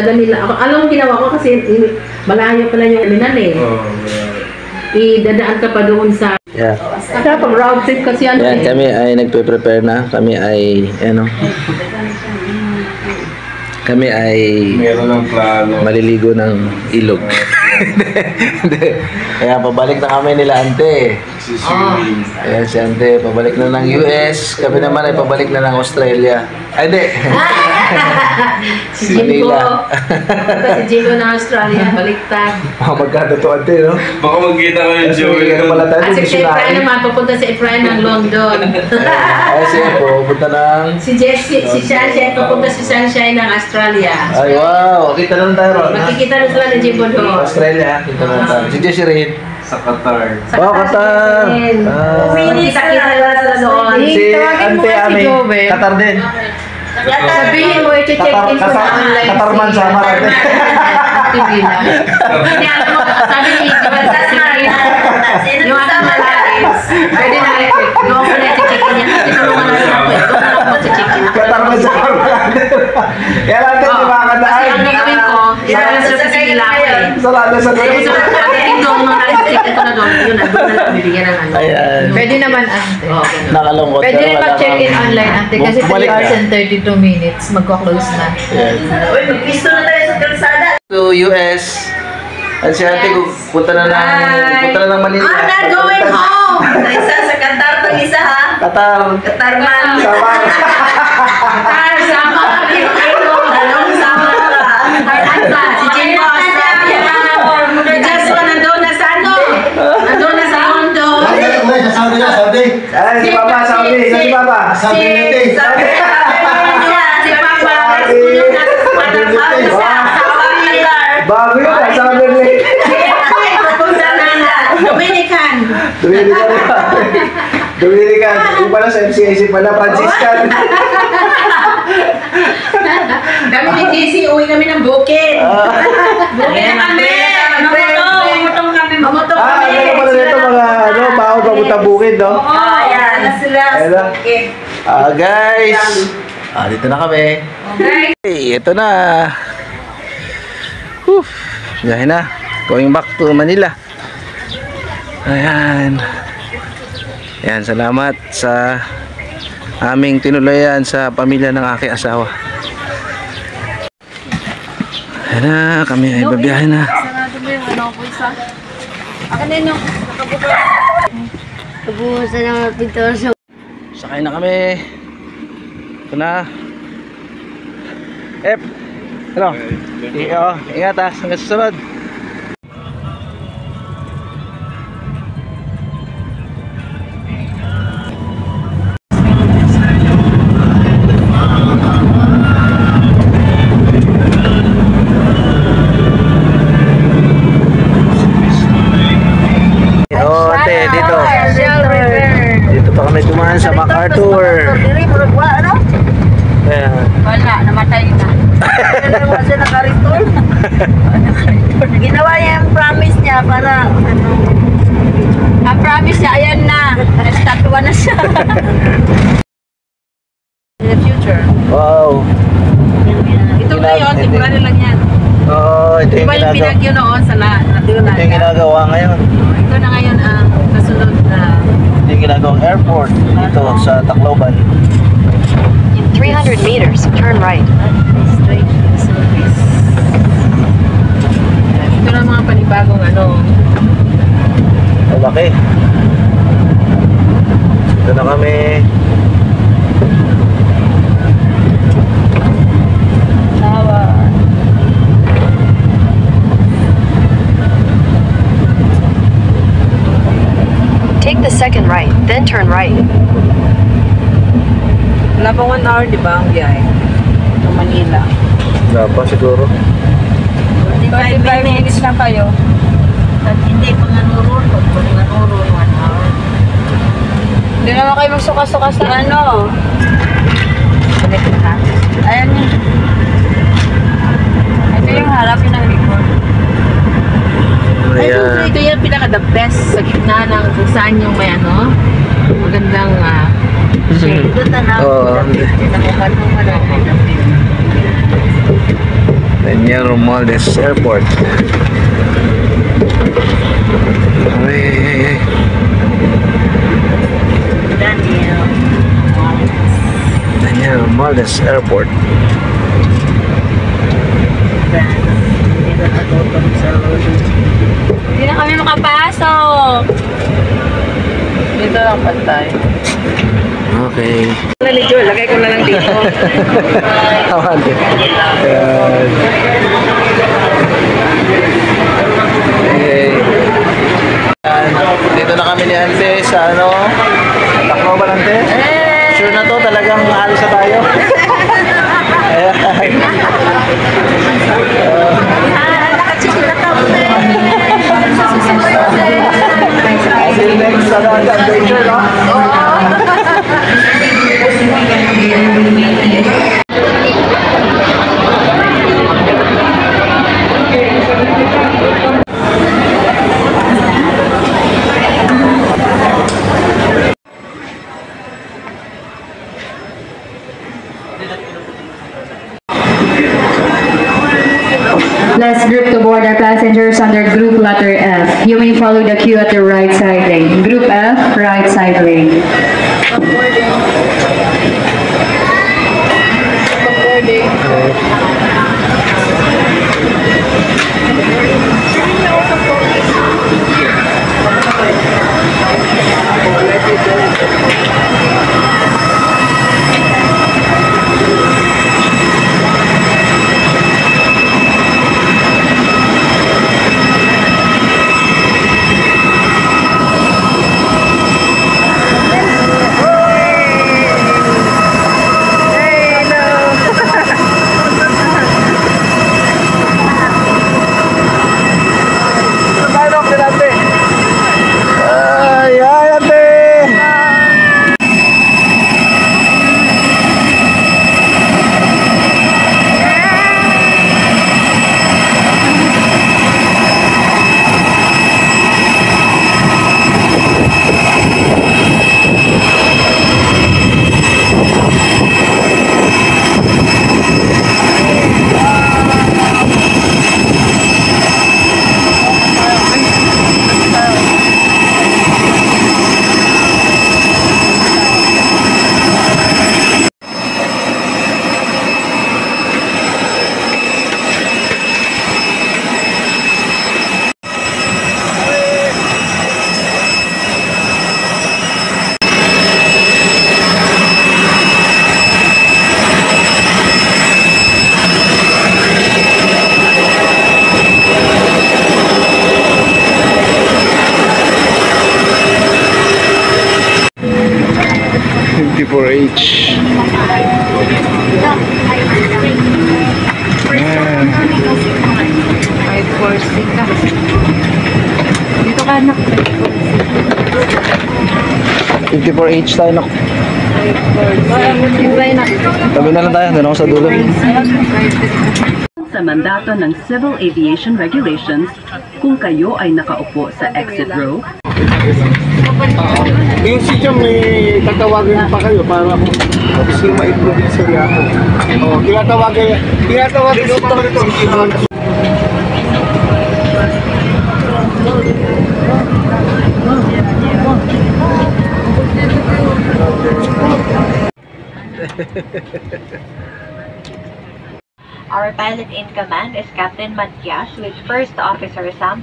Nila. Alam mo ginawa ko kasi malayo pala yung linan eh. Idadaan ka pa doon sa... Yeah. Kaya pag road trip kasi ano Yan, kami ay nagpe-prepare na. Kami ay, ano, kami ay meron ng plano. maliligo ng ilog. Kaya pabalik na kami nila ante. Ayan si ante, pabalik na ng US. Kami naman ay pabalik na ng Australia. Ay, hindi. si Manila. Si Jimbo na Australia, baliktad. Magkano to ante, no? Baka magkita ko yung Joey. At si Efrain naman, pupunta si Efrain ng London. Ay, si Efo, punta ng... Si Jessie, si Sunshine, pupunta si Sunshine ng Australia. Ay, wow! Kita lang tayo ron. Makikita na sila ni Jimbo doon. Australia, kita lang tayo. Si Jessie rin. Sa Qatar. Oh, Qatar! Kita-kita na sila doon. Si Ante Ami, Qatar din. Sabihin mo, i-check in ko na online. Qatar man sa Marate. TV na. Sabi ni Ivan sa Sirina, yung aking malalis, pwede na i-check. Yung ako na i-check in yan. Tinulungan na lang ako. Ito na lang ako sa check in. Qatar man sa Marate. Kaya lang din yung mga kadaan. Kasi ang gagawin ko, ilalala sa Sila ko eh. Salada sa Kaya sa pagdating doon, nung nais-check in ko na doon, yun na, doon na lang bibigyan ng ano. Ayan. Pwede naman, ante. Nakalungkot. Pwede rin mag-check-in online, ante. Kasi 3 hours and 32 minutes. Magka-close na. Uy, mag-pisto na tayo sa kalsada. To US. At si ate, punta na ng Manila. I'm not going home! Sa isa, sa Qatar to isa ha. Qatar. Qatar man. Sama. Qatar, sama ka Pilipino. Dalawang sama ka. Aranta, si Jimbo Australia. Si Joshua nandun na sa ano? Nandun na sa Hondo. Ay, si Papa, Saudi. Si Papa. Si Papa. Si Papa. Bago yun, sabi rin. Dominican. Dominican. Yung pala sa MCIC pala, Franciscan. Kami ni JC, uwi kami ng Bukid. Bukid na kami. Mamutong kami. Mamutong kami. Ano pala nito mga, ano, bawal papuntang bukid, no? Ayan, na sila sa Bukid. Guys. Dito na kami. Okay, ito na. Biyahe na. Going back to Manila. Ayan. Ayan, salamat sa aming tinulayan sa pamilya ng aking asawa. Ayan na, kami ay babiyahe na. Sarado mo yung ano ko isa. Akin din yung nakabuka. Kabuhusan ng pinto sa... Sakay na kami. Ito na. Ano? Ingat ha, hanggang susunod. Dito pa kami dumaan sa MacArthur. Wala, namatay na. Wala siya naka-return. Ginawa niya yung promise niya para ano. Ang promise niya, ayan na. Nagtatuwa na siya. In the future. Wow. Ito na yun, temporary lang yan. Oo, ito yung Iba yung pinagyo noon sa Ito yung ginagawa ngayon. Ito na ngayon ang kasunod na... Ito yung ginagawang airport dito sa Tacloban. 300 meters, turn right. Straight service. Ito na mga panibagong ano. Malaki. Ito na kami. Tawa. Take the second right, then turn right. Wala pang 1 hour, di ba, ang biyahe? Sa Manila. Wala pa siguro. 45 minutes lang kayo. At hindi pa nga nurun. Pag nga nurun, 1 hour. Hindi naman kayo magsuka-suka sa ano. Ganito na. Ayan yun. Ito yung harap yun ng record. Ayan. Ito yung pinaka-the best sa gitna ng kung saan yung may ano. Magandang Oo. Daniel Romualdez Airport. Ay. Daniel Romualdez Airport. Hindi na kami makapasok. Dito lang pantay. Okay. Lagay ko na lang dito. Awante. Ayan. Okay. Dito na kami ni Ante sa ano? Takbo ba Ante? Sure na to, talagang alis na tayo. Ayan. Until next adventure, no? Last group to board are passengers under group letter F. You may follow the queue at the right side lane. Group F, right side lane. H. Ay, forcing ka. Dito ka anak. 54H tayo nak. Tabi na lang tayo, doon ako sa dulo. Sa mandato ng Civil Aviation Regulations, kung kayo ay nakaupo sa exit row, Yung si Jam, may tatawagan pa kayo para kasi ma-improve sa ako. Oh, tinatawagan ko pa ito. Our pilot in command is Captain Matias with First Officer Sam.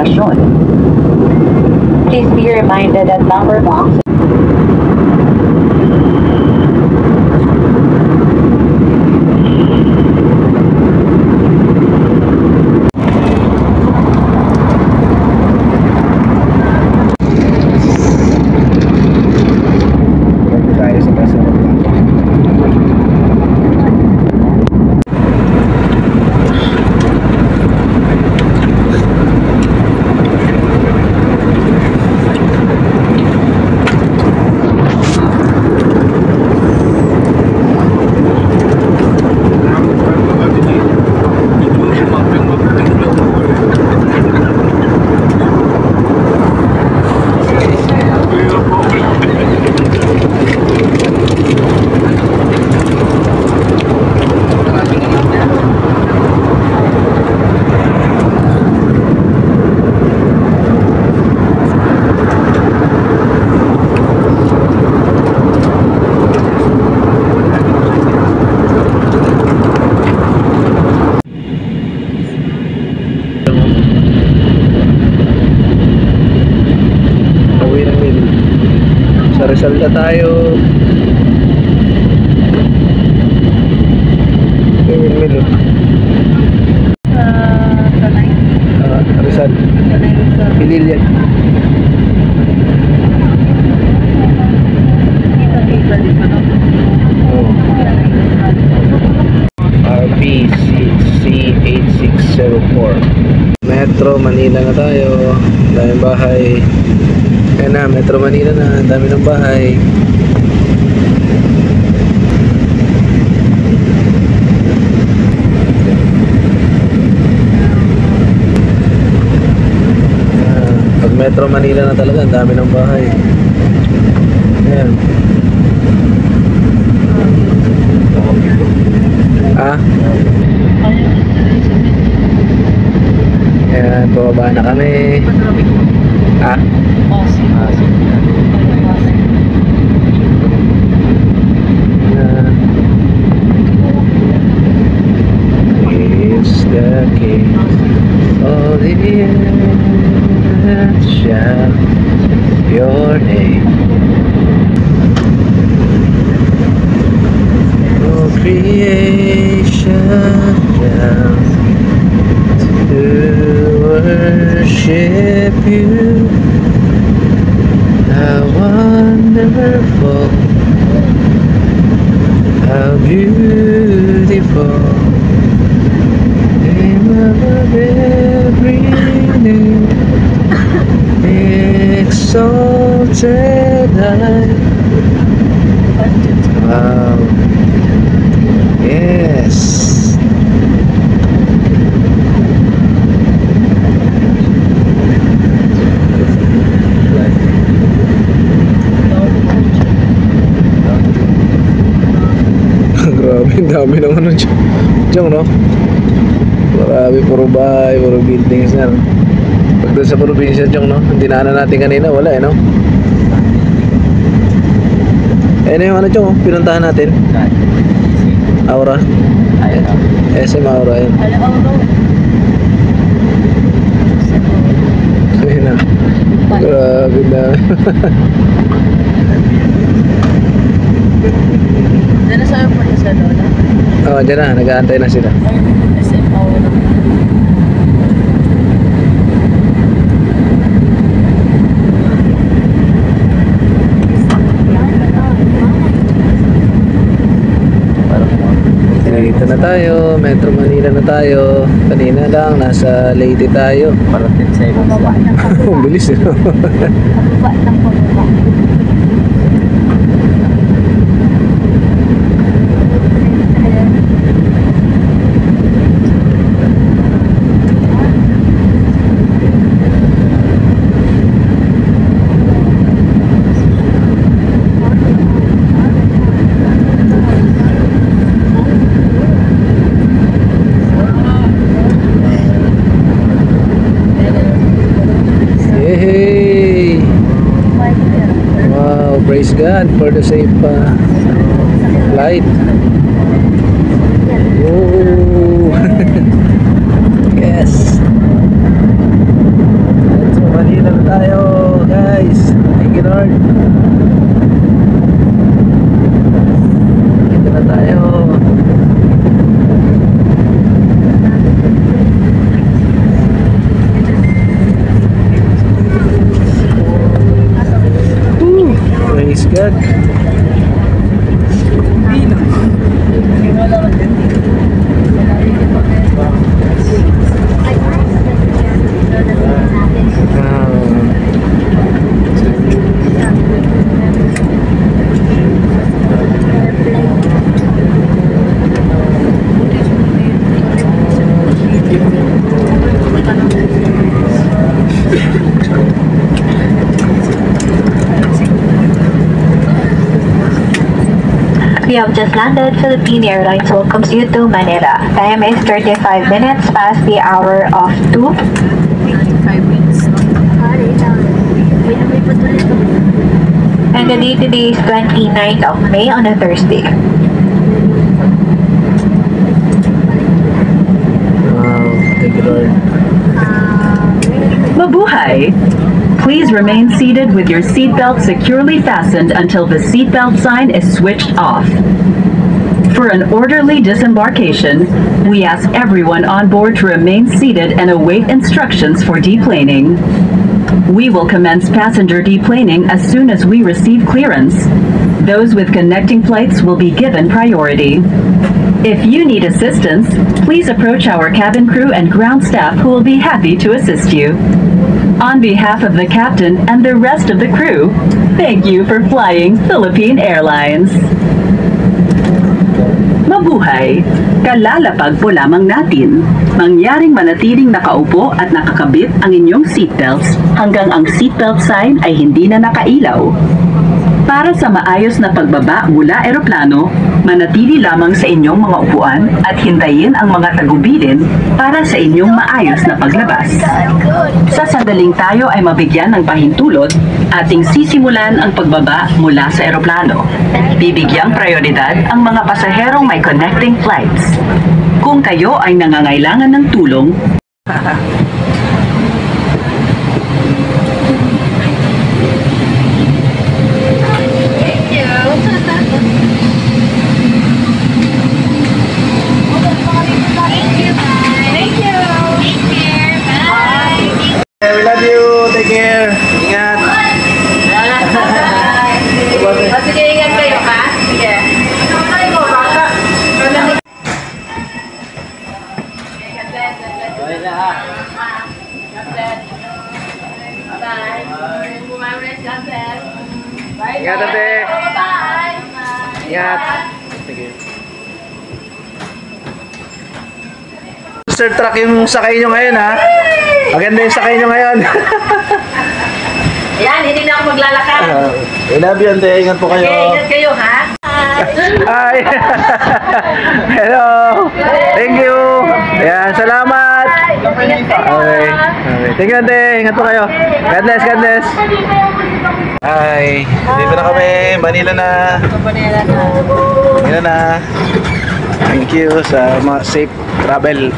destinasyon. Please be reminded that number box Tayo sa Paseo. Sa Rizal na tayo. Windmill. Rizal. Pililian. RPC8604. Metro Manila na tayo. Daming bahay. Ayan na, Metro Manila na. Ang dami ng bahay. Pag Metro Manila na talaga, ang dami ng bahay. Ayan. Ah? Ayan, pababa na kami. Ah? It's the king of the earth shout your name. Oh, creation down to worship you. How wonderful, how beautiful, name above every name, exalted high. Wow, yes. Grabe, ang dami ng ano dyan, no? Marami, puro bahay, puro buildings na, no? Pag doon sa probinsya dyan, no? Ang dinaanan natin kanina, wala, eh, no? Eh, na yung ano dyan, oh? Pinuntahan natin. Aura. SM Aura, yun. Ayun na. Grabe na. Diyan na sa airport sa Lola? Oo, dyan na. Nag-aantay na sila. SM Aura. Dito na tayo. Metro Manila na tayo. Kanina lang. Nasa Leyte tayo. Parating sa ibang sila. Ang bilis, eh. Hey! Wow, praise God for the safe flight. Oh. Yes. We have just landed. Philippine Airlines welcomes you to Manila. Time is 35 minutes past the hour of 2. 5 minutes. And the date today is 29th of May on a Thursday. Wow, thank you, Lord. Mabuhay! Please remain seated with your seatbelt securely fastened until the seatbelt sign is switched off. For an orderly disembarkation, we ask everyone on board to remain seated and await instructions for deplaning. We will commence passenger deplaning as soon as we receive clearance. Those with connecting flights will be given priority. If you need assistance, please approach our cabin crew and ground staff who will be happy to assist you. On behalf of the captain and the rest of the crew, thank you for flying Philippine Airlines. Mabuhay! Kalalapag po lamang natin. Mangyaring manatiling nakaupo at nakakabit ang inyong seatbelts hanggang ang seatbelt sign ay hindi na nakailaw. Para sa maayos na pagbaba mula eroplano, manatili lamang sa inyong mga upuan at hintayin ang mga tagubilin para sa inyong maayos na paglabas. Sa sandaling tayo ay mabigyan ng pahintulot, ating sisimulan ang pagbaba mula sa eroplano. Bibigyang prioridad ang mga pasaherong may connecting flights. Kung kayo ay nangangailangan ng tulong, We love you. Take care. Ingat. Sige, ingat kayo, ha? Sige. Ingat, ate. Ingat. Sige. Monster truck yung sakay nyo ngayon, ha? Maganda yung sakay nyo ngayon. Ayan, hindi na ako maglalakad. I love you, ante. Ingat po kayo. Okay, ingat kayo, ha? Hi! Hello! Thank you! Ayan, salamat! Okay. Okay. Thank you, ante. Ingat po kayo. God bless, God bless. Hi! Dito na kami. Manila na. Manila na. Thank you sa mga safe travel.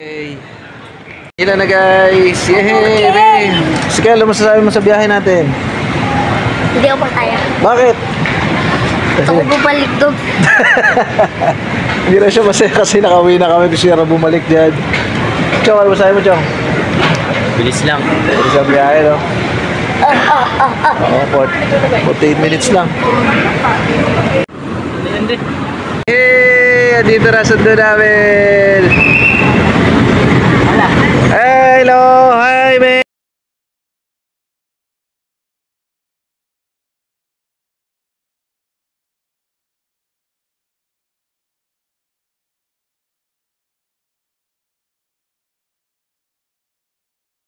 Okay. Manila na, guys. Yay! Sige, ano masasabi mo sa biyahe natin? Hindi ako kaya. Bakit? Ako bumalik doon. Hindi na siya masaya kasi nakauwi na kami. Gusto niya na bumalik dyan. Chong, ano masasabi mo, Chong? Bilis lang. Bilis ang biyahe, no? Oo, 48 minutes lang. Hey! Dito na sundo namin!